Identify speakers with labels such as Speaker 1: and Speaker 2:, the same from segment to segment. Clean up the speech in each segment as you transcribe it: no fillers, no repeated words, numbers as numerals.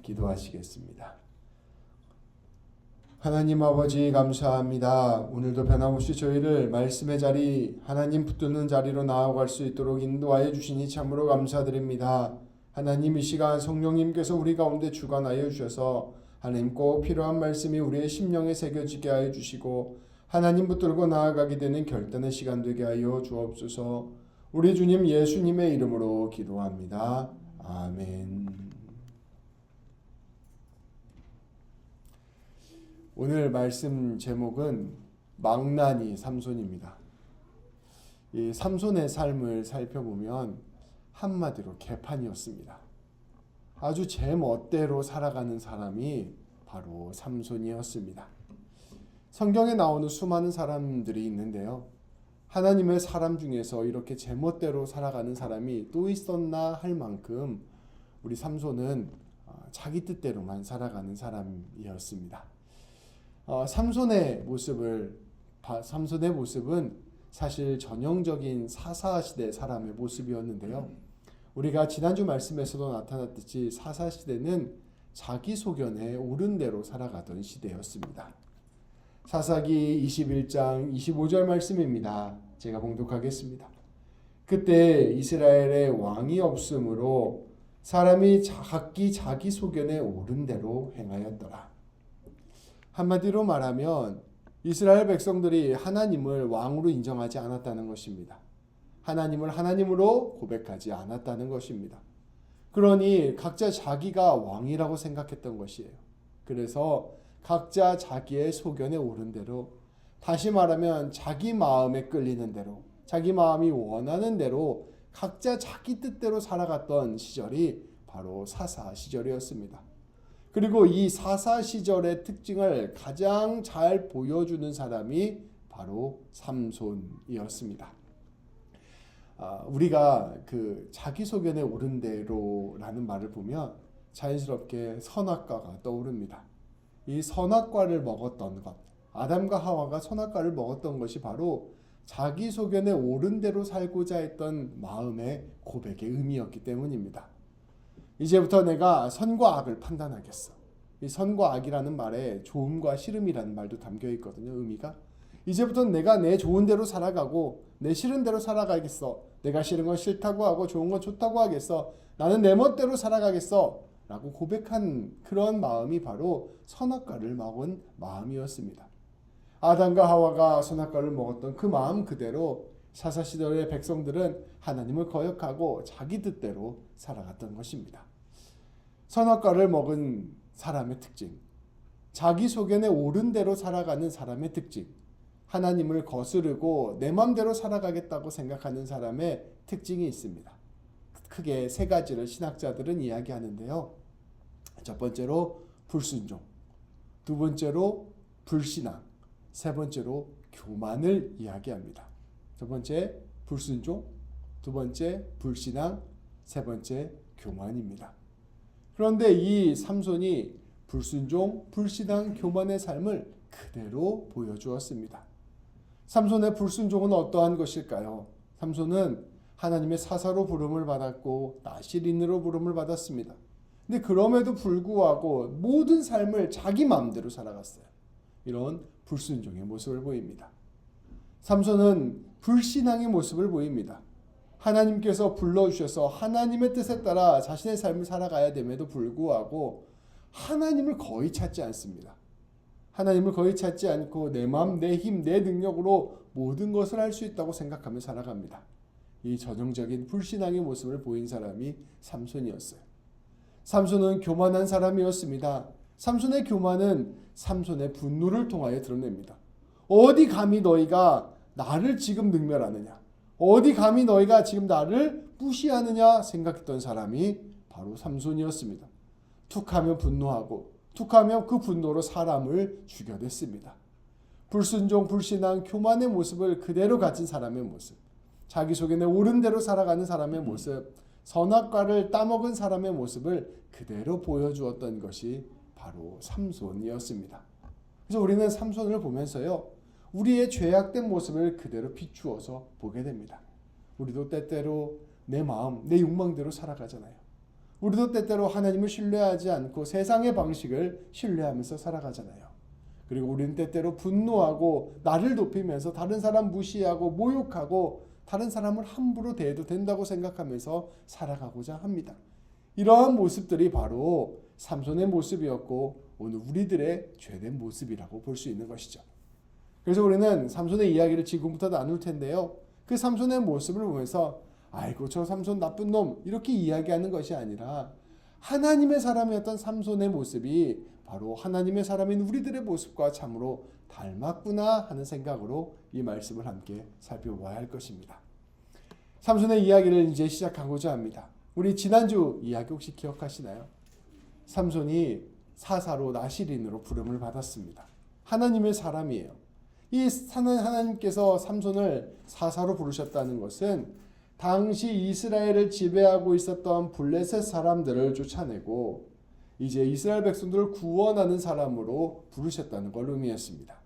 Speaker 1: 기도하시겠습니다. 하나님 아버지 감사합니다. 오늘도 변함없이 저희를 말씀의 자리, 하나님 붙드는 자리로 나아갈 수 있도록 인도하여 주시니 참으로 감사드립니다. 하나님 이 시간 성령님께서 우리 가운데 주관하여 주셔서 하나님 꼭 필요한 말씀이 우리의 심령에 새겨지게 하여 주시고 하나님 붙들고 나아가게 되는 결단의 시간 되게 하여 주옵소서. 우리 주님 예수님의 이름으로 기도합니다. 아멘. 오늘 말씀 제목은 망나니 삼손입니다. 이 삼손의 삶을 살펴보면 한마디로 개판이었습니다. 아주 제 멋대로 살아가는 사람이 바로 삼손이었습니다. 성경에 나오는 수많은 사람들이 있는데요. 하나님의 사람 중에서 이렇게 제 멋대로 살아가는 사람이 또 있었나 할 만큼 우리 삼손은 자기 뜻대로만 살아가는 사람이었습니다. 삼손의 모습은 사실 전형적인 사사시대 사람의 모습이었는데요. 우리가 지난주 말씀에서도 나타났듯이 사사시대는 자기소견에 옳은 대로 살아가던 시대였습니다. 사사기 21장 25절 말씀입니다. 제가 봉독하겠습니다. 그때 이스라엘에 왕이 없으므로 사람이 각기 자기 소견에 옳은 대로 행하였더라. 한마디로 말하면 이스라엘 백성들이 하나님을 왕으로 인정하지 않았다는 것입니다. 하나님을 하나님으로 고백하지 않았다는 것입니다. 그러니 각자 자기가 왕이라고 생각했던 것이에요. 그래서 각자 자기의 소견에 옳은 대로, 다시 말하면 자기 마음에 끌리는 대로, 자기 마음이 원하는 대로 각자 자기 뜻대로 살아갔던 시절이 바로 사사 시절이었습니다. 그리고 이 사사 시절의 특징을 가장 잘 보여주는 사람이 바로 삼손이었습니다. 우리가 그 자기 소견에 옳은 대로라는 말을 보면 자연스럽게 선악과가 떠오릅니다. 이 선악과를 먹었던 것, 아담과 하와가 선악과를 먹었던 것이 바로 자기 소견에 옳은 대로 살고자 했던 마음의 고백의 의미였기 때문입니다. 이제부터 내가 선과 악을 판단하겠어. 이 선과 악이라는 말에 좋음과 싫음이라는 말도 담겨 있거든요. 의미가. 이제부터 내가 내 좋은 대로 살아가고 내 싫은 대로 살아가겠어. 내가 싫은 건 싫다고 하고 좋은 건 좋다고 하겠어. 나는 내 멋대로 살아가겠어. 라고 고백한 그런 마음이 바로 선악과를 먹은 마음이었습니다. 아담과 하와가 선악과를 먹었던 그 마음 그대로 사사시대의 백성들은 하나님을 거역하고 자기 뜻대로 살아갔던 것입니다. 선악과를 먹은 사람의 특징, 자기 소견에 옳은 대로 살아가는 사람의 특징, 하나님을 거스르고 내 맘대로 살아가겠다고 생각하는 사람의 특징이 있습니다. 크게 세 가지를 신학자들은 이야기하는데요. 첫 번째로 불순종, 두 번째로 불신앙, 세 번째로 교만을 이야기합니다. 첫 번째 불순종, 두 번째 불신앙, 세 번째 교만입니다. 그런데 이 삼손이 불순종, 불신앙, 교만의 삶을 그대로 보여주었습니다. 삼손의 불순종은 어떠한 것일까요? 삼손은 하나님의 사사로 부름을 받았고 나실인으로 부름을 받았습니다. 근데 그럼에도 불구하고 모든 삶을 자기 마음대로 살아갔어요. 이런 불순종의 모습을 보입니다. 삼손은 불신앙의 모습을 보입니다. 하나님께서 불러주셔서 하나님의 뜻에 따라 자신의 삶을 살아가야 됨에도 불구하고 하나님을 거의 찾지 않습니다. 하나님을 거의 찾지 않고 내 마음, 내 힘, 내 능력으로 모든 것을 할 수 있다고 생각하며 살아갑니다. 이 전형적인 불신앙의 모습을 보인 사람이 삼손이었어요. 삼손은 교만한 사람이었습니다. 삼손의 교만은 삼손의 분노를 통하여 드러냅니다. 어디 감히 너희가 나를 지금 능멸하느냐? 어디 감히 너희가 지금 나를 무시하느냐 생각했던 사람이 바로 삼손이었습니다. 툭하면 분노하고 툭하면 그 분노로 사람을 죽여댔습니다. 불순종, 불신앙, 교만의 모습을 그대로 가진 사람의 모습, 자기 속에 내 옳은 대로 살아가는 사람의 모습, 선악과를 따먹은 사람의 모습을 그대로 보여주었던 것이 바로 삼손이었습니다. 그래서 우리는 삼손을 보면서요, 우리의 죄악된 모습을 그대로 비추어서 보게 됩니다. 우리도 때때로 내 마음, 내 욕망대로 살아가잖아요. 우리도 때때로 하나님을 신뢰하지 않고 세상의 방식을 신뢰하면서 살아가잖아요. 그리고 우리는 때때로 분노하고 나를 높이면서 다른 사람 무시하고 모욕하고 다른 사람을 함부로 대해도 된다고 생각하면서 살아가고자 합니다. 이러한 모습들이 바로 삼손의 모습이었고 오늘 우리들의 죄된 모습이라고 볼 수 있는 것이죠. 그래서 우리는 삼손의 이야기를 지금부터 나눌 텐데요. 그 삼손의 모습을 보면서 아이고 저 삼손 나쁜 놈 이렇게 이야기하는 것이 아니라 하나님의 사람이었던 삼손의 모습이 바로 하나님의 사람인 우리들의 모습과 참으로 닮았구나 하는 생각으로 이 말씀을 함께 살펴봐야 할 것입니다. 삼손의 이야기를 이제 시작하고자 합니다. 우리 지난주 이야기 혹시 기억하시나요? 삼손이 사사로 나시린으로 부름을 받았습니다. 하나님의 사람이에요. 이 하나님께서 삼손을 사사로 부르셨다는 것은 당시 이스라엘을 지배하고 있었던 블레셋 사람들을 쫓아내고 이제 이스라엘 백성들을 구원하는 사람으로 부르셨다는 걸 의미했습니다.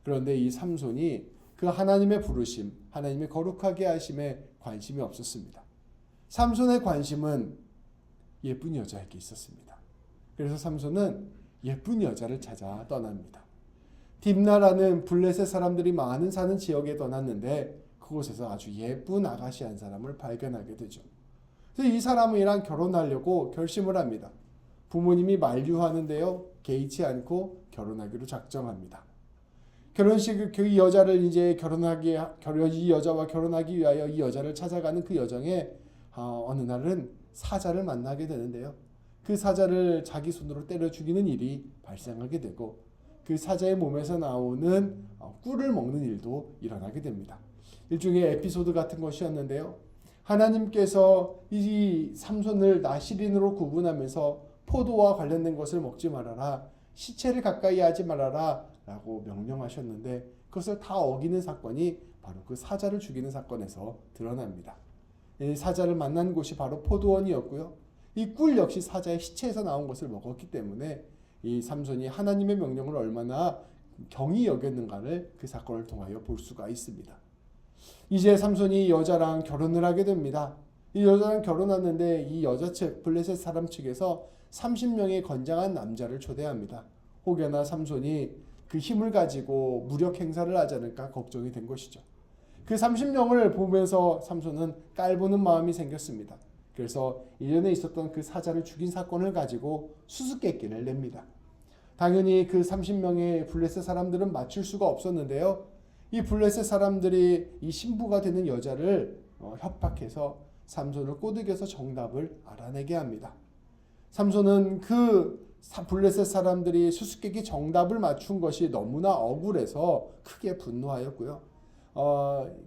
Speaker 1: 그런데 이 삼손이 그 하나님의 부르심, 하나님의 거룩하게 하심에 관심이 없었습니다. 삼손의 관심은 예쁜 여자에게 있었습니다. 그래서 삼손은 예쁜 여자를 찾아 떠납니다. 딥나라는 블레셋 사람들이 많은 사는 지역에 떠났는데 그곳에서 아주 예쁜 아가씨 한 사람을 발견하게 되죠. 그래서 이 사람이랑 결혼하려고 결심을 합니다. 부모님이 만류하는데요, 개의치 않고 결혼하기로 작정합니다. 결혼식 이 여자를 이제 이 여자와 결혼하기 위하여 이 여자를 찾아가는 그 여정에 어느 날은 사자를 만나게 되는데요. 그 사자를 자기 손으로 때려 죽이는 일이 발생하게 되고 그 사자의 몸에서 나오는 꿀을 먹는 일도 일어나게 됩니다. 일종의 에피소드 같은 것이었는데요. 하나님께서 이 삼손을 나시린으로 구분하면서 포도와 관련된 것을 먹지 말아라, 시체를 가까이 하지 말아라 라고 명령하셨는데 그것을 다 어기는 사건이 바로 그 사자를 죽이는 사건에서 드러납니다. 이 사자를 만난 곳이 바로 포도원이었고요. 이 꿀 역시 사자의 시체에서 나온 것을 먹었기 때문에 이 삼손이 하나님의 명령을 얼마나 경히 여겼는가를 그 사건을 통하여 볼 수가 있습니다. 이제 삼손이 여자랑 결혼을 하게 됩니다. 이 여자랑 결혼하는데 이 여자 측, 블레셋 사람 측에서 30명의 건장한 남자를 초대합니다. 혹여나 삼손이 그 힘을 가지고 무력 행사를 하지 않을까 걱정이 된 것이죠. 그 30명을 보면서 삼손은 깔보는 마음이 생겼습니다. 그래서 이전에 있었던 그 사자를 죽인 사건을 가지고 수수께끼를 냅니다. 당연히 그 30명의 블레셋 사람들은 맞출 수가 없었는데요. 이 블레셋 사람들이 이 신부가 되는 여자를 협박해서 삼손을 꼬드겨서 정답을 알아내게 합니다. 삼손은 그 블레셋 사람들이 수수께끼 정답을 맞춘 것이 너무나 억울해서 크게 분노하였고요.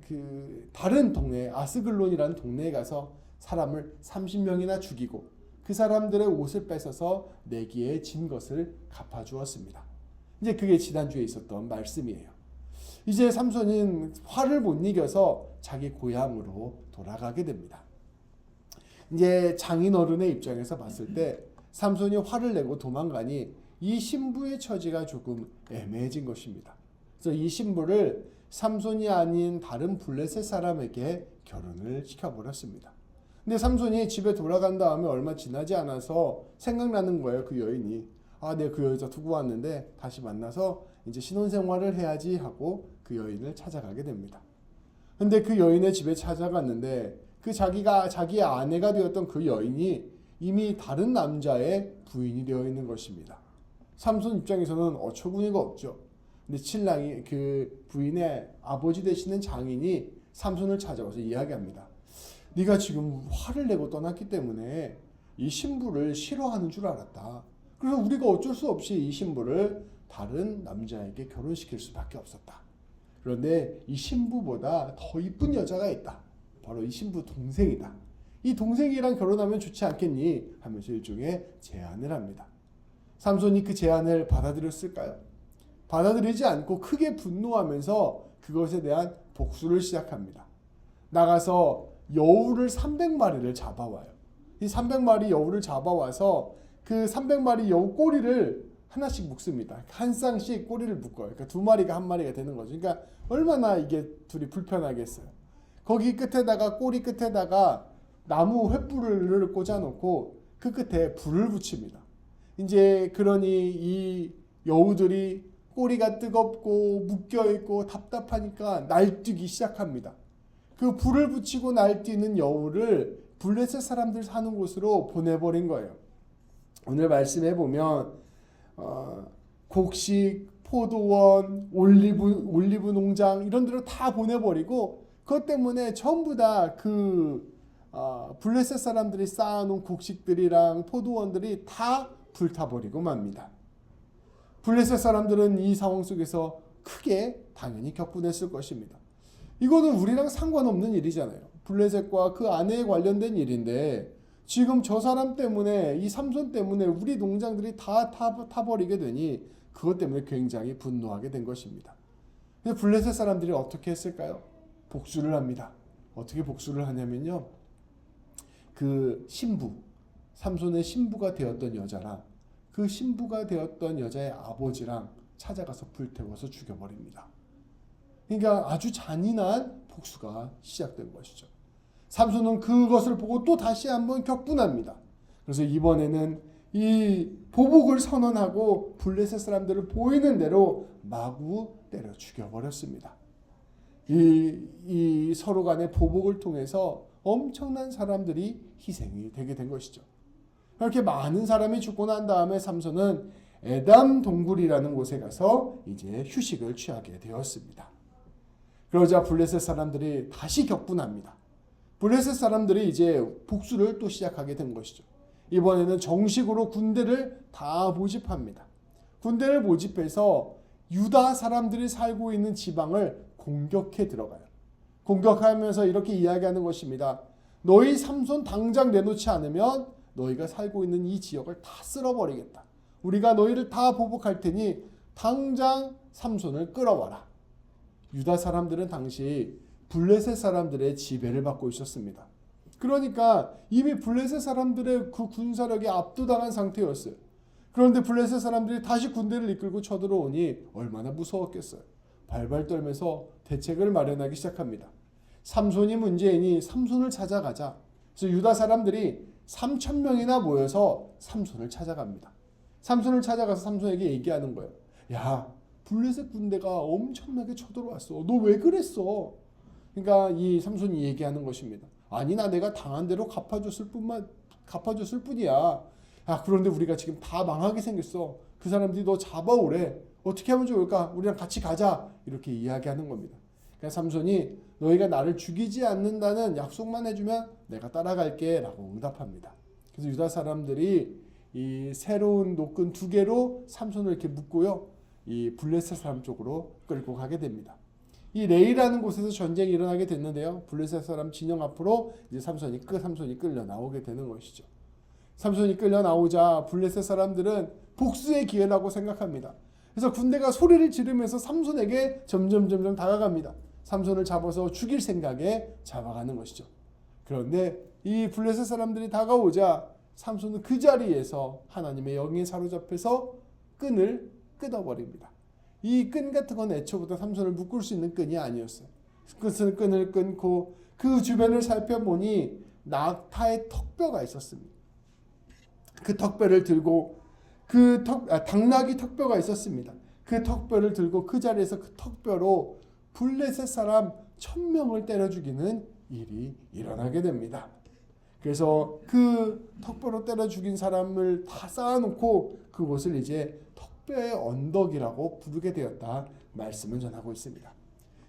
Speaker 1: 그 다른 동네 아스글론이라는 동네에 가서 사람을 30명이나 죽이고 그 사람들의 옷을 뺏어서 내기에 진 것을 갚아주었습니다. 이제 그게 지난주에 있었던 말씀이에요. 이제 삼손은 화를 못 이겨서 자기 고향으로 돌아가게 됩니다. 이제 장인어른의 입장에서 봤을 때 삼손이 화를 내고 도망가니 이 신부의 처지가 조금 애매해진 것입니다. 그래서 이 신부를 삼손이 아닌 다른 블레셋 사람에게 결혼을 시켜버렸습니다. 근데 삼손이 집에 돌아간 다음에 얼마 지나지 않아서 생각나는 거예요. 그 여인이. 내가 그 여자 두고 왔는데 다시 만나서 이제 신혼생활을 해야지 하고 그 여인을 찾아가게 됩니다. 근데 그 여인의 집에 찾아갔는데 그 자기의 아내가 되었던 그 여인이 이미 다른 남자의 부인이 되어 있는 것입니다. 삼손 입장에서는 어처구니가 없죠. 근데 신랑이 그 부인의 아버지 되시는 장인이 삼손을 찾아와서 이야기합니다. 네가 지금 화를 내고 떠났기 때문에 이 신부를 싫어하는 줄 알았다. 그래서 우리가 어쩔 수 없이 이 신부를 다른 남자에게 결혼시킬 수밖에 없었다. 그런데 이 신부보다 더 이쁜 여자가 있다. 바로 이 신부 동생이다. 이 동생이랑 결혼하면 좋지 않겠니? 하면서 일종의 제안을 합니다. 삼손이 그 제안을 받아들였을까요? 받아들이지 않고 크게 분노하면서 그것에 대한 복수를 시작합니다. 나가서 여우를 300마리를 잡아와요. 이 300마리 여우를 잡아와서 그 300마리 여우 꼬리를 하나씩 묶습니다. 한 쌍씩 꼬리를 묶어요. 그러니까 두 마리가 한 마리가 되는 거죠. 그러니까 얼마나 이게 둘이 불편하겠어요. 거기 끝에다가 꼬리 끝에다가 나무 횃불을 꽂아놓고 그 끝에 불을 붙입니다. 이제 그러니 이 여우들이 꼬리가 뜨겁고 묶여있고 답답하니까 날뛰기 시작합니다. 그 불을 붙이고 날뛰는 여우를 블레셋 사람들 사는 곳으로 보내버린 거예요. 오늘 말씀해 보면 곡식, 포도원, 올리브 농장 이런 데로 다 보내버리고 그것 때문에 전부 다 블레셋 사람들이 쌓아놓은 곡식들이랑 포도원들이 다 불타버리고 맙니다. 블레셋 사람들은 이 상황 속에서 크게 당연히 격분했을 것입니다. 이거는 우리랑 상관없는 일이잖아요. 블레셋과 그 아내에 관련된 일인데 지금 저 사람 때문에 이 삼손 때문에 우리 농장들이 다 타버리게 되니 그것 때문에 굉장히 분노하게 된 것입니다. 근데 블레셋 사람들이 어떻게 했을까요? 복수를 합니다. 어떻게 복수를 하냐면요. 그 신부, 삼손의 신부가 되었던 여자랑 그 신부가 되었던 여자의 아버지랑 찾아가서 불태워서 죽여버립니다. 그러니까 아주 잔인한 복수가 시작된 것이죠. 삼손은 그것을 보고 또 다시 한번 격분합니다. 그래서 이번에는 이 보복을 선언하고 블레셋 사람들을 보이는 대로 마구 때려 죽여버렸습니다. 이 서로 간의 보복을 통해서 엄청난 사람들이 희생이 되게 된 것이죠. 그렇게 많은 사람이 죽고 난 다음에 삼손은 에담 동굴이라는 곳에 가서 이제 휴식을 취하게 되었습니다. 그러자 블레셋 사람들이 다시 격분합니다. 블레셋 사람들이 이제 복수를 또 시작하게 된 것이죠. 이번에는 정식으로 군대를 다 모집합니다. 군대를 모집해서 유다 사람들이 살고 있는 지방을 공격해 들어가요. 공격하면서 이렇게 이야기하는 것입니다. 너희 삼손 당장 내놓지 않으면 너희가 살고 있는 이 지역을 다 쓸어버리겠다. 우리가 너희를 다 보복할 테니 당장 삼손을 끌어와라. 유다 사람들은 당시 블레셋 사람들의 지배를 받고 있었습니다. 그러니까 이미 블레셋 사람들의 그 군사력이 압도당한 상태였어요. 그런데 블레셋 사람들이 다시 군대를 이끌고 쳐들어오니 얼마나 무서웠겠어요. 발발 떨면서 대책을 마련하기 시작합니다. 삼손이 문제이니 삼손을 찾아가자. 그래서 유다 사람들이 3,000명이나 모여서 삼손을 찾아갑니다. 삼손을 찾아가서 삼손에게 얘기하는 거예요. 야, 블레셋 군대가 엄청나게 쳐들어왔어. 너 왜 그랬어? 그러니까 이 삼손이 얘기하는 것입니다. 아니, 내가 당한 대로 갚아줬을 뿐이야. 야, 그런데 우리가 지금 다 망하게 생겼어. 그 사람들이 너 잡아오래. 어떻게 하면 좋을까? 우리랑 같이 가자. 이렇게 이야기하는 겁니다. 그러니까 삼손이 너희가 나를 죽이지 않는다는 약속만 해주면 내가 따라갈게 라고 응답합니다. 그래서 유다 사람들이 이 새로운 노끈 2개로 삼손을 이렇게 묶고요. 이 블레셋 사람 쪽으로 끌고 가게 됩니다. 이 레이라는 곳에서 전쟁이 일어나게 됐는데요. 블레셋 사람 진영 앞으로 이제 삼손이 끌려 나오게 되는 것이죠. 삼손이 끌려 나오자 블레셋 사람들은 복수의 기회라고 생각합니다. 그래서 군대가 소리를 지르면서 삼손에게 점점 다가갑니다. 삼손을 잡아서 죽일 생각에 잡아가는 것이죠. 그런데 이 블레셋 사람들이 다가오자 삼손은 그 자리에서 하나님의 영에 사로잡혀서 끈을 끊어버립니다. 이 끈 같은 건 애초부터 삼손을 묶을 수 있는 끈이 아니었어요. 끈을 끊고 그 주변을 살펴보니 낙타의 턱뼈가 있었습니다. 그 턱뼈를 들고 당나귀 턱뼈가 있었습니다. 그 턱뼈를 들고 그 자리에서 그 턱뼈로 블레셋 사람 1,000명을 때려 죽이는 일이 일어나게 됩니다. 그래서 그 턱뼈로 때려 죽인 사람을 다 쌓아놓고 그곳을 이제 턱뼈의 언덕이라고 부르게 되었다 말씀을 전하고 있습니다.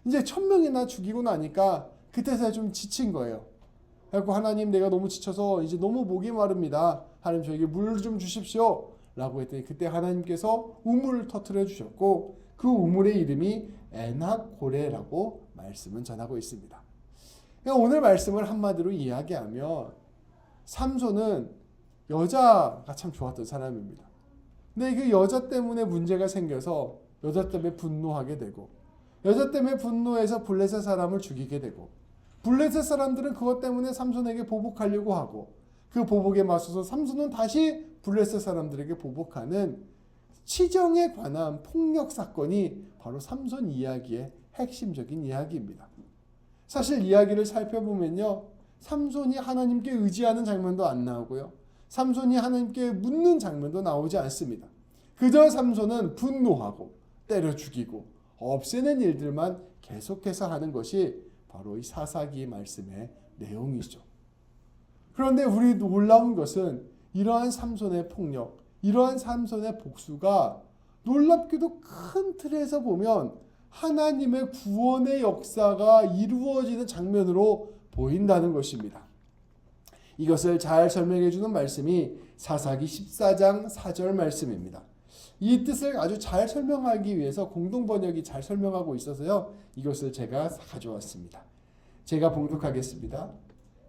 Speaker 1: 이제 1,000명이나 죽이고 나니까 그때서야 좀 지친 거예요. 그래서 하나님, 내가 너무 지쳐서 이제 너무 목이 마릅니다. 하나님, 저에게 물 좀 주십시오 라고 했더니 그때 하나님께서 우물을 터뜨려 주셨고 그 우물의 이름이 에낙고레라고 말씀은 전하고 있습니다. 그러니까 오늘 말씀을 한마디로 이야기하면 삼손은 여자가 참 좋았던 사람입니다. 근데 그 여자 때문에 문제가 생겨서 여자 때문에 분노하게 되고 여자 때문에 분노해서 블레셋 사람을 죽이게 되고 블레셋 사람들은 그것 때문에 삼손에게 보복하려고 하고 그 보복에 맞서서 삼손은 다시 블레셋 사람들에게 보복하는 치정에 관한 폭력 사건이 바로 삼손 이야기의 핵심적인 이야기입니다. 사실 이야기를 살펴보면요, 삼손이 하나님께 의지하는 장면도 안 나오고요, 삼손이 하나님께 묻는 장면도 나오지 않습니다. 그저 삼손은 분노하고 때려 죽이고 없애는 일들만 계속해서 하는 것이 바로 이 사사기 말씀의 내용이죠. 그런데 우리 놀라운 것은 이러한 삼손의 폭력, 이러한 삼손의 복수가 놀랍게도 큰 틀에서 보면 하나님의 구원의 역사가 이루어지는 장면으로 보인다는 것입니다. 이것을 잘 설명해 주는 말씀이 사사기 14장 4절 말씀입니다. 이 뜻을 아주 잘 설명하기 위해서 공동번역이 잘 설명하고 있어서요. 이것을 제가 가져왔습니다. 제가 봉독하겠습니다.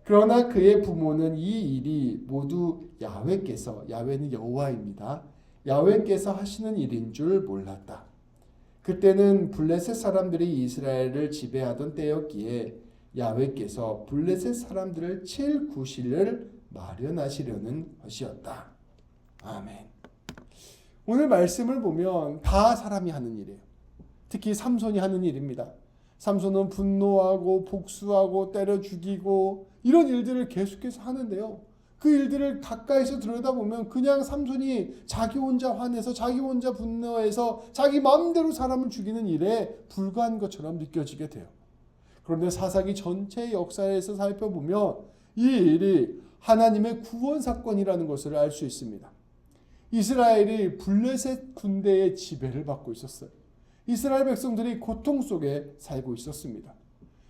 Speaker 1: 그러나 그의 부모는 이 일이 모두 야훼께서, 야훼는 여호와입니다. 야훼께서 하시는 일인 줄 몰랐다. 그때는 블레셋 사람들이 이스라엘을 지배하던 때였기에 야훼께서 블레셋 사람들을 칠 구실을 마련하시려는 것이었다. 아멘. 오늘 말씀을 보면 다 사람이 하는 일이에요. 특히 삼손이 하는 일입니다. 삼손은 분노하고 복수하고 때려 죽이고 이런 일들을 계속해서 하는데요. 그 일들을 가까이서 들여다보면 그냥 삼손이 자기 혼자 화내서 자기 혼자 분노해서 자기 마음대로 사람을 죽이는 일에 불과한 것처럼 느껴지게 돼요. 그런데 사사기 전체의 역사에서 살펴보면 이 일이 하나님의 구원 사건이라는 것을 알 수 있습니다. 이스라엘이 블레셋 군대의 지배를 받고 있었어요. 이스라엘 백성들이 고통 속에 살고 있었습니다.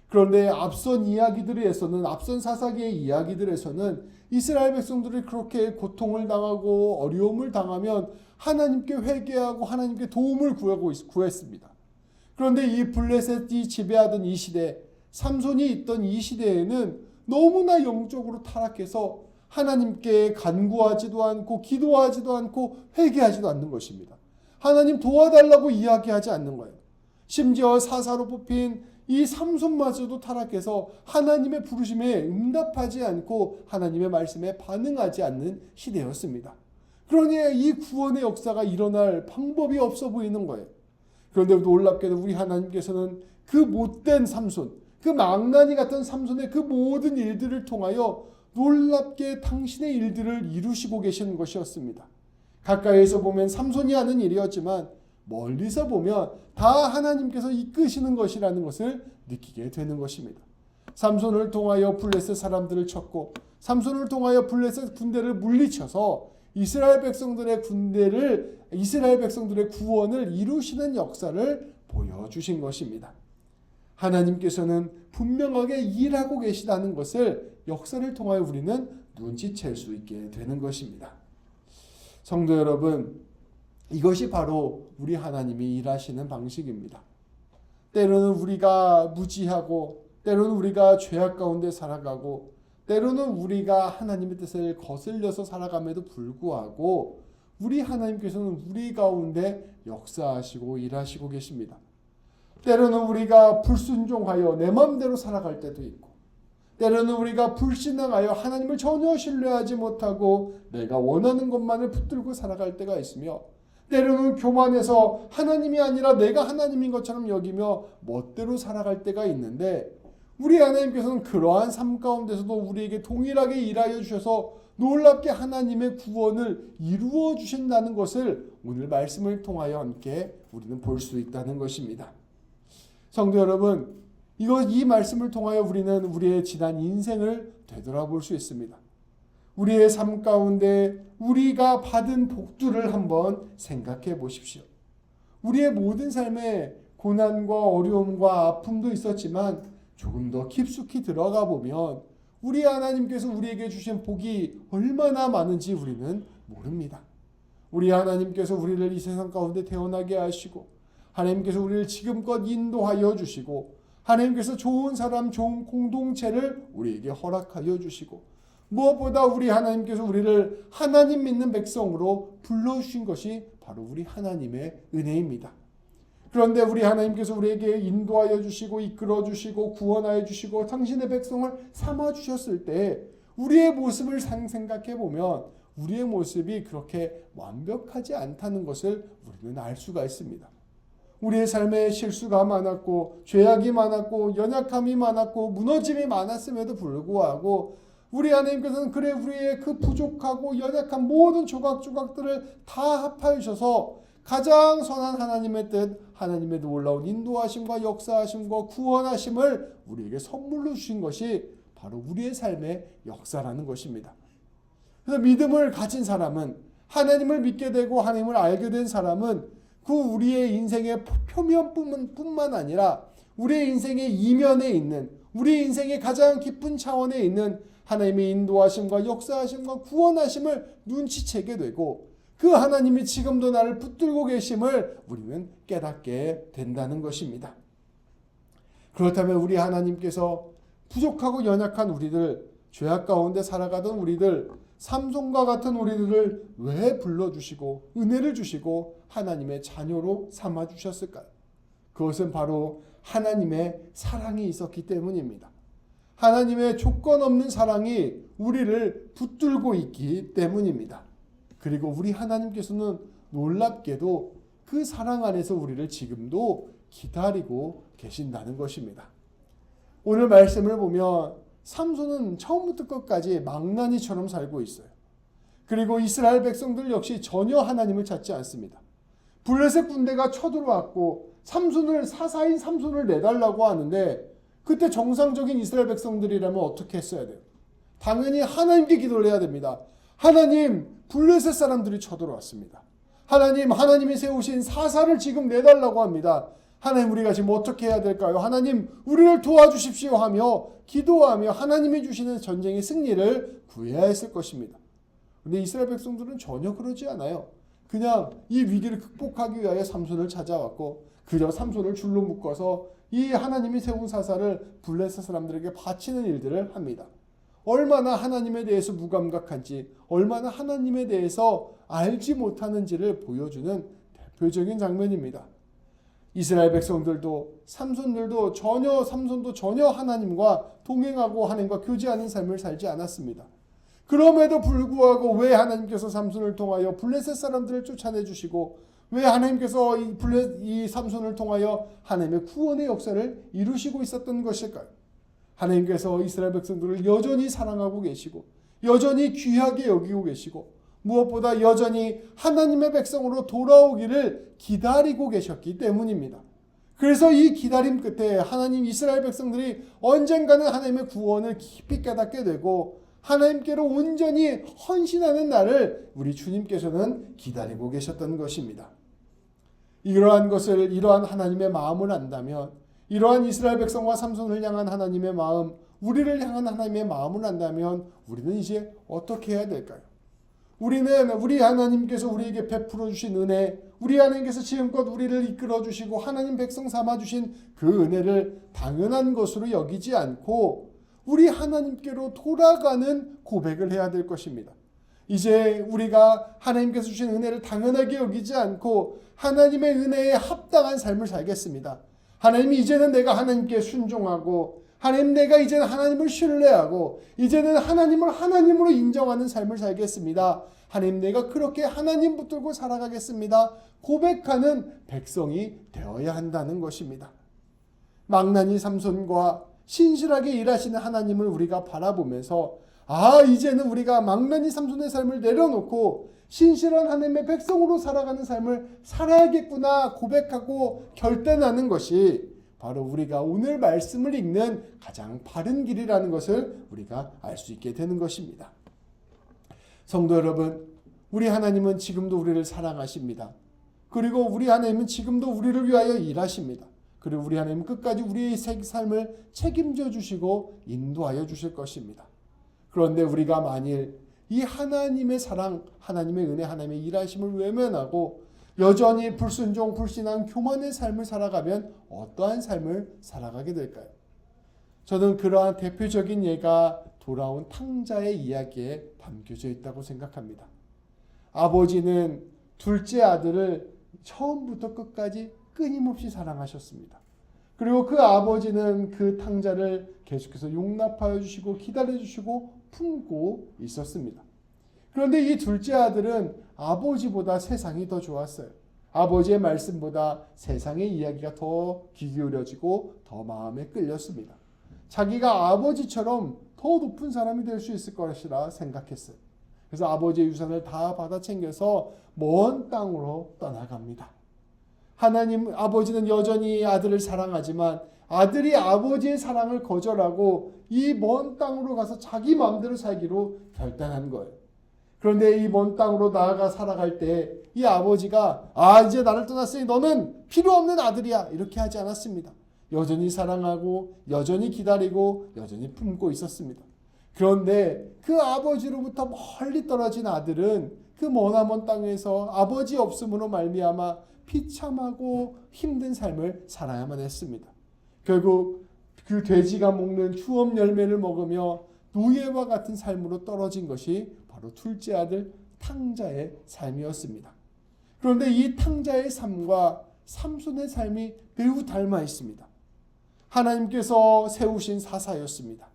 Speaker 1: 그런데 앞선 이야기들에서는, 앞선 사사기의 이야기들에서는 이스라엘 백성들이 그렇게 고통을 당하고 어려움을 당하면 하나님께 회개하고 하나님께 도움을 구했습니다. 그런데 이 블레셋이 지배하던 이 시대, 삼손이 있던 이 시대에는 너무나 영적으로 타락해서 하나님께 간구하지도 않고 기도하지도 않고 회개하지도 않는 것입니다. 하나님 도와달라고 이야기하지 않는 거예요. 심지어 사사로 뽑힌 이 삼손마저도 타락해서 하나님의 부르심에 응답하지 않고 하나님의 말씀에 반응하지 않는 시대였습니다. 그러니 이 구원의 역사가 일어날 방법이 없어 보이는 거예요. 그런데 놀랍게도 우리 하나님께서는 그 못된 삼손, 그 망나니 같은 삼손의 그 모든 일들을 통하여 놀랍게 당신의 일들을 이루시고 계시는 것이었습니다. 가까이에서 보면 삼손이 하는 일이었지만 멀리서 보면 다 하나님께서 이끄시는 것이라는 것을 느끼게 되는 것입니다. 삼손을 통하여 블레셋 사람들을 쳤고 삼손을 통하여 블레셋 군대를 물리쳐서 이스라엘 백성들의 구원을 이루시는 역사를 보여주신 것입니다. 하나님께서는 분명하게 일하고 계시다는 것을 역사를 통하여 우리는 눈치챌 수 있게 되는 것입니다. 성도 여러분, 이것이 바로 우리 하나님이 일하시는 방식입니다. 때로는 우리가 무지하고 때로는 우리가 죄악 가운데 살아가고 때로는 우리가 하나님의 뜻을 거슬려서 살아감에도 불구하고 우리 하나님께서는 우리 가운데 역사하시고 일하시고 계십니다. 때로는 우리가 불순종하여 내 마음대로 살아갈 때도 있고 때로는 우리가 불신앙하여 하나님을 전혀 신뢰하지 못하고 내가 원하는 것만을 붙들고 살아갈 때가 있으며 때로는 교만해서 하나님이 아니라 내가 하나님인 것처럼 여기며 멋대로 살아갈 때가 있는데 우리 하나님께서는 그러한 삶 가운데서도 우리에게 동일하게 일하여 주셔서 놀랍게 하나님의 구원을 이루어 주신다는 것을 오늘 말씀을 통하여 함께 우리는 볼 수 있다는 것입니다. 성도 여러분, 이 말씀을 통하여 우리는 우리의 지난 인생을 되돌아볼 수 있습니다. 우리의 삶 가운데 우리가 받은 복들을 한번 생각해 보십시오. 우리의 모든 삶에 고난과 어려움과 아픔도 있었지만 조금 더 깊숙이 들어가 보면 우리 하나님께서 우리에게 주신 복이 얼마나 많은지 우리는 모릅니다. 우리 하나님께서 우리를 이 세상 가운데 태어나게 하시고 하나님께서 우리를 지금껏 인도하여 주시고 하나님께서 좋은 사람, 좋은 공동체를 우리에게 허락하여 주시고 무엇보다 우리 하나님께서 우리를 하나님 믿는 백성으로 불러주신 것이 바로 우리 하나님의 은혜입니다. 그런데 우리 하나님께서 우리에게 인도하여 주시고 이끌어 주시고 구원하여 주시고 당신의 백성을 삼아 주셨을 때 우리의 모습을 생각해 보면 우리의 모습이 그렇게 완벽하지 않다는 것을 우리는 알 수가 있습니다. 우리의 삶에 실수가 많았고 죄악이 많았고 연약함이 많았고 무너짐이 많았음에도 불구하고 우리 하나님께서는 그래 우리의 그 부족하고 연약한 모든 조각조각들을 다 합하여 주셔서 가장 선한 하나님의 뜻, 하나님의 놀라운 인도하심과 역사하심과 구원하심을 우리에게 선물로 주신 것이 바로 우리의 삶의 역사라는 것입니다. 그래서 믿음을 가진 사람은, 하나님을 믿게 되고 하나님을 알게 된 사람은 그 우리의 인생의 표면뿐만 아니라 우리의 인생의 이면에 있는, 우리의 인생의 가장 깊은 차원에 있는 하나님의 인도하심과 역사하심과 구원하심을 눈치채게 되고, 그 하나님이 지금도 나를 붙들고 계심을 우리는 깨닫게 된다는 것입니다. 그렇다면 우리 하나님께서 부족하고 연약한 우리들, 죄악 가운데 살아가던 우리들, 삼손과 같은 우리들을 왜 불러주시고 은혜를 주시고 하나님의 자녀로 삼아주셨을까요? 그것은 바로 하나님의 사랑이 있었기 때문입니다. 하나님의 조건 없는 사랑이 우리를 붙들고 있기 때문입니다. 그리고 우리 하나님께서는 놀랍게도 그 사랑 안에서 우리를 지금도 기다리고 계신다는 것입니다. 오늘 말씀을 보면 삼손은 처음부터 끝까지 망나니처럼 살고 있어요. 그리고 이스라엘 백성들 역시 전혀 하나님을 찾지 않습니다. 블레셋 군대가 쳐들어왔고 사사인 삼손을 내달라고 하는데, 그때 정상적인 이스라엘 백성들이라면 어떻게 했어야 돼요? 당연히 하나님께 기도를 해야 됩니다. 하나님, 블레셋 사람들이 쳐들어왔습니다. 하나님이 세우신 사사를 지금 내달라고 합니다. 하나님, 우리가 지금 어떻게 해야 될까요? 하나님, 우리를 도와주십시오 하며 기도하며 하나님이 주시는 전쟁의 승리를 구해야 했을 것입니다. 그런데 이스라엘 백성들은 전혀 그러지 않아요. 그냥 이 위기를 극복하기 위하여 삼손을 찾아왔고, 그저 삼손을 줄로 묶어서 이 하나님이 세운 사사를 블레셋 사람들에게 바치는 일들을 합니다. 얼마나 하나님에 대해서 무감각한지, 얼마나 하나님에 대해서 알지 못하는지를 보여주는 대표적인 장면입니다. 이스라엘 백성들도 삼손도 전혀 하나님과 동행하고 하나님과 교제하는 삶을 살지 않았습니다. 그럼에도 불구하고 왜 하나님께서 삼손을 통하여 블레셋 사람들을 쫓아내 주시고, 왜 하나님께서 이 삼손을 통하여 하나님의 구원의 역사를 이루시고 있었던 것일까요? 하나님께서 이스라엘 백성들을 여전히 사랑하고 계시고, 여전히 귀하게 여기고 계시고, 무엇보다 여전히 하나님의 백성으로 돌아오기를 기다리고 계셨기 때문입니다. 그래서 이 기다림 끝에 이스라엘 백성들이 언젠가는 하나님의 구원을 깊이 깨닫게 되고 하나님께로 온전히 헌신하는 날을 우리 주님께서는 기다리고 계셨던 것입니다. 이러한 하나님의 마음을 안다면, 이러한 이스라엘 백성과 삼손을 향한 하나님의 마음, 우리를 향한 하나님의 마음을 안다면 우리는 이제 어떻게 해야 될까요? 우리 하나님께서 우리에게 베풀어 주신 은혜, 우리 하나님께서 지금껏 우리를 이끌어 주시고 하나님 백성 삼아 주신 그 은혜를 당연한 것으로 여기지 않고 우리 하나님께로 돌아가는 고백을 해야 될 것입니다. 이제 우리가 하나님께서 주신 은혜를 당연하게 여기지 않고 하나님의 은혜에 합당한 삶을 살겠습니다. 하나님, 이제는 내가 하나님께 순종하고, 하나님, 내가 이제는 하나님을 신뢰하고, 이제는 하나님을 하나님으로 인정하는 삶을 살겠습니다. 하나님, 내가 그렇게 하나님 붙들고 살아가겠습니다. 고백하는 백성이 되어야 한다는 것입니다. 망나니 삼손과 신실하게 일하시는 하나님을 우리가 바라보면서, 이제는 우리가 망나니 삼손의 삶을 내려놓고 신실한 하나님의 백성으로 살아가는 삶을 살아야겠구나 고백하고 결단하는 것이 바로 우리가 오늘 말씀을 읽는 가장 바른 길이라는 것을 우리가 알 수 있게 되는 것입니다. 성도 여러분, 우리 하나님은 지금도 우리를 사랑하십니다. 그리고 우리 하나님은 지금도 우리를 위하여 일하십니다. 그리고 우리 하나님은 끝까지 우리의 삶을 책임져 주시고 인도하여 주실 것입니다. 그런데 우리가 만일 이 하나님의 사랑, 하나님의 은혜, 하나님의 일하심을 외면하고 여전히 불순종, 불신앙, 교만의 삶을 살아가면 어떠한 삶을 살아가게 될까요? 저는 그러한 대표적인 예가 돌아온 탕자의 이야기에 담겨져 있다고 생각합니다. 아버지는 둘째 아들을 처음부터 끝까지 끊임없이 사랑하셨습니다. 그리고 그 아버지는 그 탕자를 계속해서 용납하여 주시고 기다려 주시고 품고 있었습니다. 그런데 이 둘째 아들은 아버지보다 세상이 더 좋았어요. 아버지의 말씀보다 세상의 이야기가 더 귀 기울여지고 더 마음에 끌렸습니다. 자기가 아버지처럼 더 더 높은 사람이 될 수 있을 것이라 생각했어요. 그래서 아버지의 유산을 다 받아 챙겨서 먼 땅으로 떠나갑니다. 하나님 아버지는 여전히 아들을 사랑하지만 아들이 아버지의 사랑을 거절하고 이 먼 땅으로 가서 자기 마음대로 살기로 결단한 거예요. 그런데 이 먼 땅으로 나아가 살아갈 때 이 아버지가 이제 나를 떠났으니 너는 필요 없는 아들이야 이렇게 하지 않았습니다. 여전히 사랑하고 여전히 기다리고 여전히 품고 있었습니다. 그런데 그 아버지로부터 멀리 떨어진 아들은 그 머나먼 땅에서 아버지 없음으로 말미암아 비참하고 힘든 삶을 살아야만 했습니다. 결국 그 돼지가 먹는 추업 열매를 먹으며 노예와 같은 삶으로 떨어진 것이 바로 둘째 아들 탕자의 삶이었습니다. 그런데 이 탕자의 삶과 삼손의 삶이 매우 닮아 있습니다. 하나님께서 세우신 사사였습니다.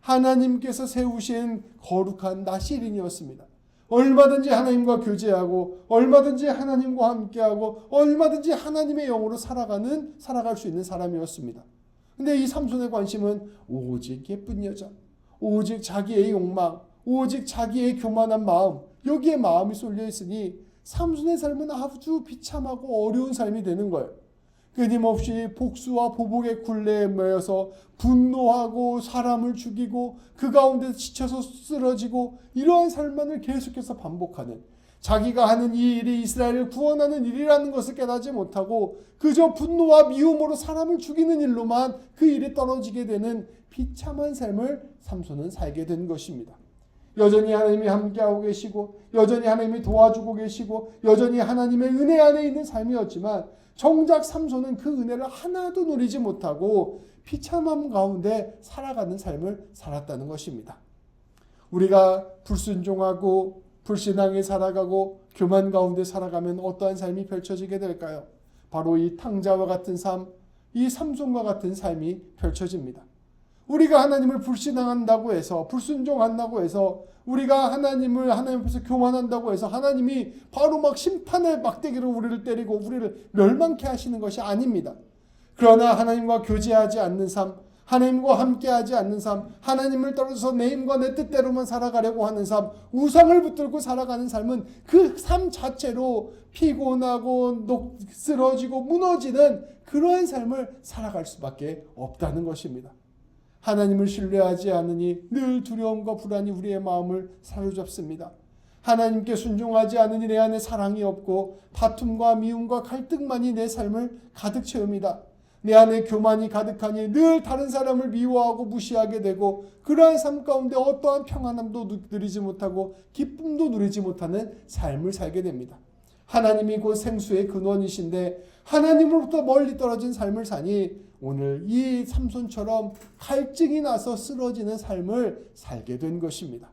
Speaker 1: 하나님께서 세우신 거룩한 나실인이었습니다. 얼마든지 하나님과 교제하고 얼마든지 하나님과 함께하고 얼마든지 하나님의 영으로 살아갈 수 있는 사람이었습니다. 근데 이 삼손의 관심은 오직 예쁜 여자, 오직 자기의 욕망, 오직 자기의 교만한 마음, 여기에 마음이 쏠려 있으니 삼손의 삶은 아주 비참하고 어려운 삶이 되는 거예요. 끊임없이 복수와 보복의 굴레에 매여서 분노하고 사람을 죽이고 그 가운데 지쳐서 쓰러지고 이러한 삶만을 계속해서 반복하는, 자기가 하는 이 일이 이스라엘을 구원하는 일이라는 것을 깨닫지 못하고 그저 분노와 미움으로 사람을 죽이는 일로만 그 일에 떨어지게 되는 비참한 삶을 삼손은 살게 된 것입니다. 여전히 하나님이 함께하고 계시고 여전히 하나님이 도와주고 계시고 여전히 하나님의 은혜 안에 있는 삶이었지만 정작 삼손은 그 은혜를 하나도 누리지 못하고 비참함 가운데 살아가는 삶을 살았다는 것입니다. 우리가 불순종하고 불신앙에 살아가고 교만 가운데 살아가면 어떠한 삶이 펼쳐지게 될까요? 바로 이 탕자와 같은 삶, 이 삼손과 같은 삶이 펼쳐집니다. 우리가 하나님을 불신앙한다고 해서, 불순종한다고 해서, 우리가 하나님 앞에서 교만한다고 해서 하나님이 바로 막 심판의 막대기로 우리를 때리고 우리를 멸망케 하시는 것이 아닙니다. 그러나 하나님과 교제하지 않는 삶, 하나님과 함께하지 않는 삶, 하나님을 떨어져서 내 힘과 내 뜻대로만 살아가려고 하는 삶, 우상을 붙들고 살아가는 삶은 그 삶 자체로 피곤하고 쓰러지고 무너지는 그러한 삶을 살아갈 수밖에 없다는 것입니다. 하나님을 신뢰하지 않으니 늘 두려움과 불안이 우리의 마음을 사로잡습니다. 하나님께 순종하지 않으니 내 안에 사랑이 없고 다툼과 미움과 갈등만이 내 삶을 가득 채웁니다. 내 안에 교만이 가득하니 늘 다른 사람을 미워하고 무시하게 되고 그러한 삶 가운데 어떠한 평안함도 누리지 못하고 기쁨도 누리지 못하는 삶을 살게 됩니다. 하나님이 곧 생수의 근원이신데 하나님으로부터 멀리 떨어진 삶을 사니 오늘 이 삼손처럼 갈증이 나서 쓰러지는 삶을 살게 된 것입니다.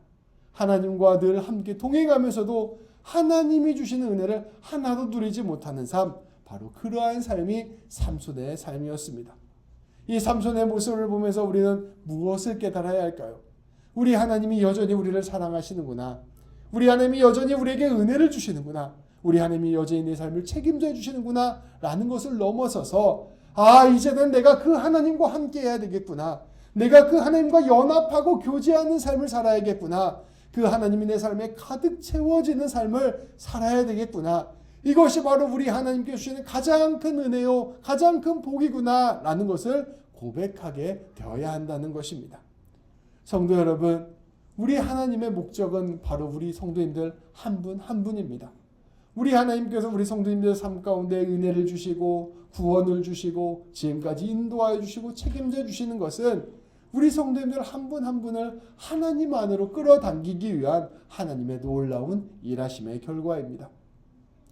Speaker 1: 하나님과 늘 함께 동행하면서도 하나님이 주시는 은혜를 하나도 누리지 못하는 삶, 바로 그러한 삶이 삼손의 삶이었습니다. 이 삼손의 모습을 보면서 우리는 무엇을 깨달아야 할까요? 우리 하나님이 여전히 우리를 사랑하시는구나. 우리 하나님이 여전히 우리에게 은혜를 주시는구나. 우리 하나님이 여전히 내 삶을 책임져 주시는구나 라는 것을 넘어서서 이제는 내가 그 하나님과 함께 해야 되겠구나. 내가 그 하나님과 연합하고 교제하는 삶을 살아야겠구나. 그 하나님이 내 삶에 가득 채워지는 삶을 살아야 되겠구나. 이것이 바로 우리 하나님께 주시는 가장 큰 은혜요, 가장 큰 복이구나 라는 것을 고백하게 되어야 한다는 것입니다. 성도 여러분, 우리 하나님의 목적은 바로 우리 성도님들 한 분 한 분입니다. 우리 하나님께서 우리 성도님들 삶 가운데 은혜를 주시고 구원을 주시고 지금까지 인도하여 주시고 책임져 주시는 것은 우리 성도님들 한 분 한 분을 하나님 안으로 끌어당기기 위한 하나님의 놀라운 일하심의 결과입니다.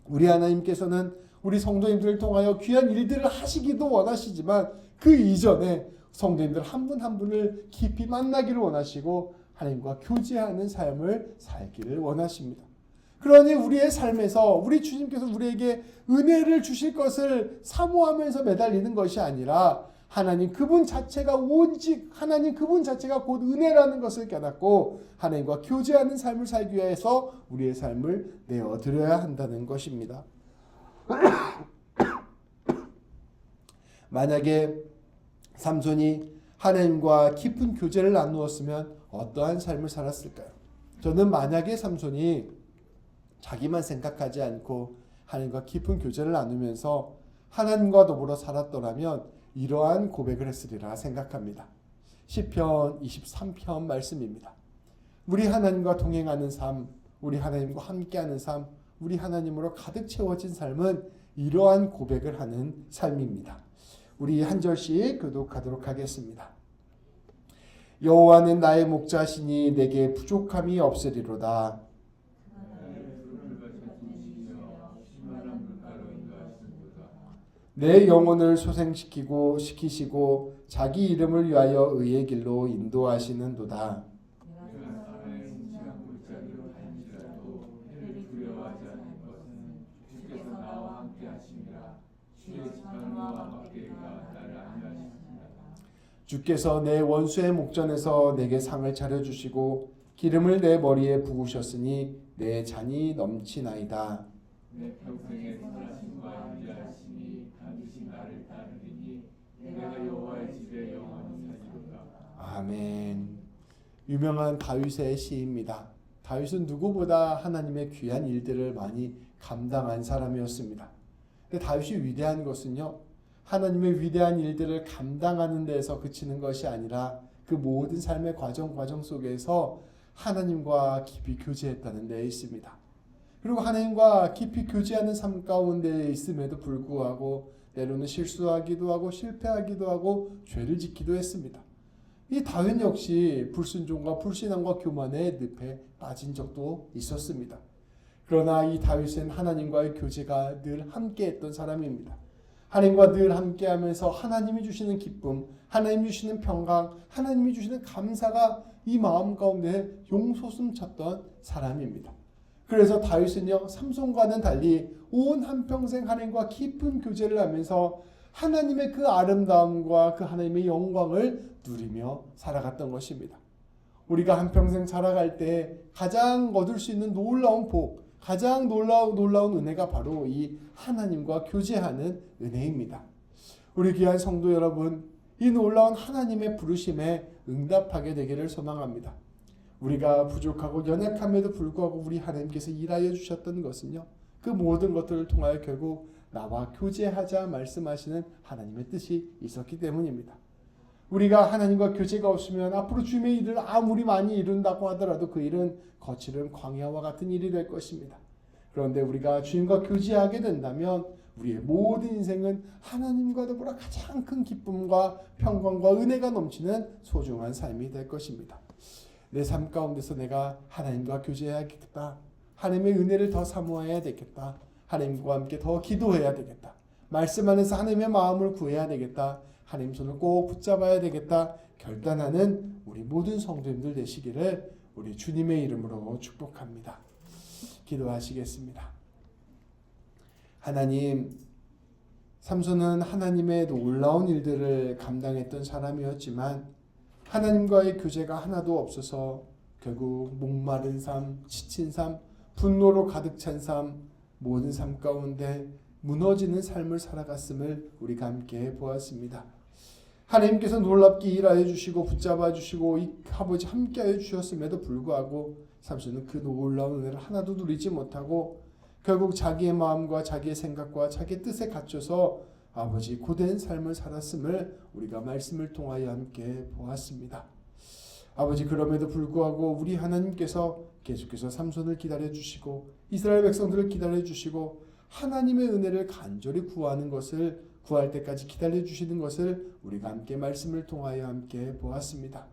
Speaker 1: 우리 하나님께서는 우리 성도님들을 통하여 귀한 일들을 하시기도 원하시지만 그 이전에 성도님들 한 분 한 분을 깊이 만나기를 원하시고 하나님과 교제하는 삶을 살기를 원하십니다. 그러니 우리의 삶에서 우리 주님께서 우리에게 은혜를 주실 것을 사모하면서 매달리는 것이 아니라 하나님 그분 자체가 오직 하나님 그분 자체가 곧 은혜라는 것을 깨닫고 하나님과 교제하는 삶을 살기 위해서 우리의 삶을 내어드려야 한다는 것입니다. 만약에 삼손이 하나님과 깊은 교제를 나누었으면 어떠한 삶을 살았을까요? 저는 만약에 삼손이 자기만 생각하지 않고 하나님과 깊은 교제를 나누면서 하나님과 더불어 살았더라면 이러한 고백을 했으리라 생각합니다. 시편 23편 말씀입니다. 우리 하나님과 동행하는 삶, 우리 하나님과 함께하는 삶, 우리 하나님으로 가득 채워진 삶은 이러한 고백을 하는 삶입니다. 우리 한 절씩 교독하도록 하겠습니다. 여호와는 나의 목자시니 내게 부족함이 없으리로다. 내 영혼을 소생시키시고 자기 이름을 위하여 의의 길로 인도하시는도다. 주께서 내 원수의 목전에서 내게 상을 차려주시고 기름을 내 머리에 부으셨으니 내 잔이 넘치나이다.
Speaker 2: 내 평생의 선하심과 인자하심이 반드시 나를 따르리니 내가 여호와의 집에 영원히 살리로다.
Speaker 1: 아멘. 유명한 다윗의 시입니다. 다윗은 누구보다 하나님의 귀한 일들을 많이 감당한 사람이었습니다. 근데 다윗이 위대한 것은요, 하나님의 위대한 일들을 감당하는 데에서 그치는 것이 아니라 그 모든 삶의 과정 속에서 하나님과 깊이 교제했다는 데 있습니다. 그리고 하나님과 깊이 교제하는 삶 가운데 있음에도 불구하고 때로는 실수하기도 하고 실패하기도 하고 죄를 짓기도 했습니다. 이 다윗 역시 불순종과 불신앙과 교만의 늪에 빠진 적도 있었습니다. 그러나 이 다윗은 하나님과의 교제가 늘 함께했던 사람입니다. 하나님과 늘 함께하면서 하나님이 주시는 기쁨, 하나님이 주시는 평강, 하나님이 주시는 감사가 이 마음 가운데 용솟음 쳤던 사람입니다. 그래서 다윗은요, 삼손과는 달리 온 한평생 하나님과 깊은 교제를 하면서 하나님의 그 아름다움과 그 하나님의 영광을 누리며 살아갔던 것입니다. 우리가 한평생 살아갈 때 가장 얻을 수 있는 놀라운 복, 가장 놀라운 은혜가 바로 이 하나님과 교제하는 은혜입니다. 우리 귀한 성도 여러분, 이 놀라운 하나님의 부르심에 응답하게 되기를 소망합니다. 우리가 부족하고 연약함에도 불구하고 우리 하나님께서 일하여 주셨던 것은요, 그 모든 것들을 통하여 결국 나와 교제하자 말씀하시는 하나님의 뜻이 있었기 때문입니다. 우리가 하나님과 교제가 없으면 앞으로 주님의 일을 아무리 많이 이룬다고 하더라도 그 일은 거칠은 광야와 같은 일이 될 것입니다. 그런데 우리가 주님과 교제하게 된다면 우리의 모든 인생은 하나님과 더불어 가장 큰 기쁨과 평강과 은혜가 넘치는 소중한 삶이 될 것입니다. 내 삶 가운데서 내가 하나님과 교제해야겠다. 하나님의 은혜를 더 사모해야 되겠다. 하나님과 함께 더 기도해야 되겠다. 말씀 안에서 하나님의 마음을 구해야 되겠다. 하나님 손을 꼭 붙잡아야 되겠다. 결단하는 우리 모든 성도님들 되시기를 우리 주님의 이름으로 축복합니다. 기도하시겠습니다. 하나님, 삼손은 하나님의 놀라운 일들을 감당했던 사람이었지만 하나님과의 교제가 하나도 없어서 결국 목마른 삶, 지친 삶, 분노로 가득 찬 삶, 모든 삶 가운데 무너지는 삶을 살아갔음을 우리가 함께 보았습니다. 하나님께서 놀랍게 일하여 주시고 붙잡아 주시고 이 아버지 함께하여 주셨음에도 불구하고 삼손은 그 놀라운 은혜를 하나도 누리지 못하고 결국 자기의 마음과 자기의 생각과 자기의 뜻에 갇혀서 아버지 고된 삶을 살았음을 우리가 말씀을 통하여 함께 보았습니다. 아버지, 그럼에도 불구하고 우리 하나님께서 계속해서 삼손을 기다려 주시고 이스라엘 백성들을 기다려 주시고 하나님의 은혜를 간절히 구하는 것을 구할 때까지 기다려 주시는 것을 우리가 함께 말씀을 통하여 함께 보았습니다.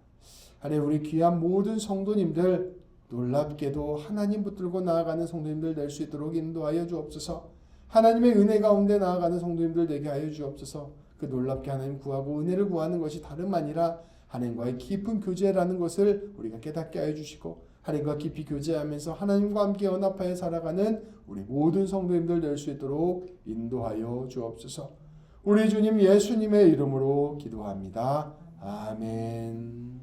Speaker 1: 하나님, 우리 귀한 모든 성도님들 놀랍게도 하나님 붙들고 나아가는 성도님들 될 수 있도록 인도하여 주옵소서. 하나님의 은혜 가운데 나아가는 성도님들 되게 하여 주옵소서. 그 놀랍게 하나님 구하고 은혜를 구하는 것이 다름 아니라 하나님과의 깊은 교제라는 것을 우리가 깨닫게 하여 주시고 하나님과 깊이 교제하면서 하나님과 함께 연합하여 살아가는 우리 모든 성도님들 될 수 있도록 인도하여 주옵소서. 우리 주님 예수님의 이름으로 기도합니다. 아멘.